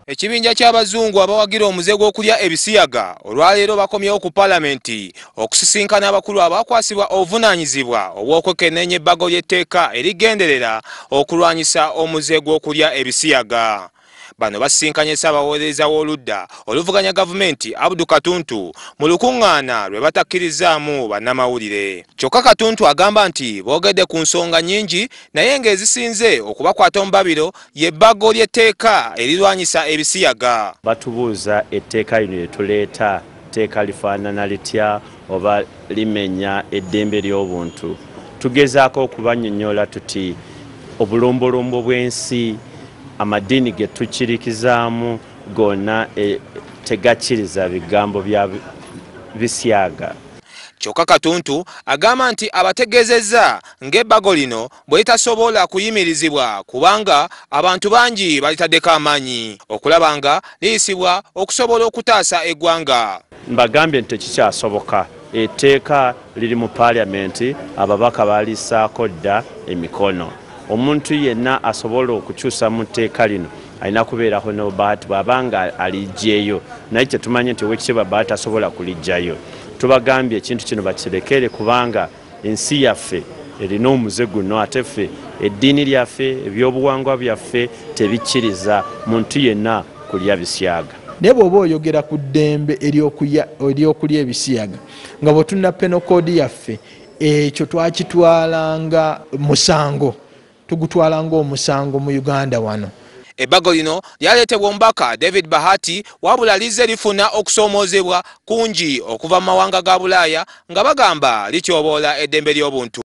Ekibinja ky'abazungu abawagira omuze gw'okulya ebisiyaga olwaleero bakomyewo ku Paalamenti okusisinkana abakulu abakwasibwa obuvunaanyizibwa obw'okwekenneenya ebbago ly'etteeka erigenderera okulwanyisa omuze gw'okulya ebisiyaga. Bano basisinkanye Ssaabawolereza w'oludda oluvuganya gavumenti Abdul Katuntu mu lukuŋŋaana lwe batakkirizaamu bannamawulire. Kyokka Katuntu agamba nti boogedde ku nsonga nnyingi naye ng'ezisinze okubakwata omubabiro y'ebbago ly'etteeka erirwanyisa ebisiyaga. Batubuuza etteeka lino lye tuleeta tteeka lifaanana litya oba limenya eddembe ly'obuntu. Tugezaako okubannyonnyola tuti obulombolombo bw'ensi amadini ge tukirikizaamu gonna tegakkiriza bigambo bya bisyaga. Kyokka Katuntu agamba nti abategeezezza ng'ebbago lino bwe litasobola kuyimirizibwa kubanga abantu bangi balitaddeko amaanyi okulaba nga liyisibwa okusobola okutaasa eggwanga. Mbagambye nti tekikyasoboka. Etteeka liri mu Paalamenti, ababaka baalisaako dda emikono. Omuntu yenna asobola okukyusa mu tteeka lino alina kubeeraho n'obbaati bw'abanga aliggyeyo, naye tetumanyi nti Oweekitiibwa Bahati asobola kuliggyayo. Tubagambye ekintu kino bakirekere kubanga ensi yaffe erina omuze guno, ate ffe eddiini lyaffe ebyobuwangwa byaffe tebikkiriza muntu yenna kulya bisyaga. Naye bw'oba oyogera ku ddembe ery'okulya ebisiyaga nga bwe tulina penal code yaffe, ekyo twakitwalanga musango, tugutwalanga omusango mu Uganda wano. Ebbago lino lyaleetebwa omubaka David Bahati wabula lizze lifuna okusoomoozebwa kungi okuva mu mawanga ga Bulaaya nga bagamba lityoboola eddembe ly'obuntu.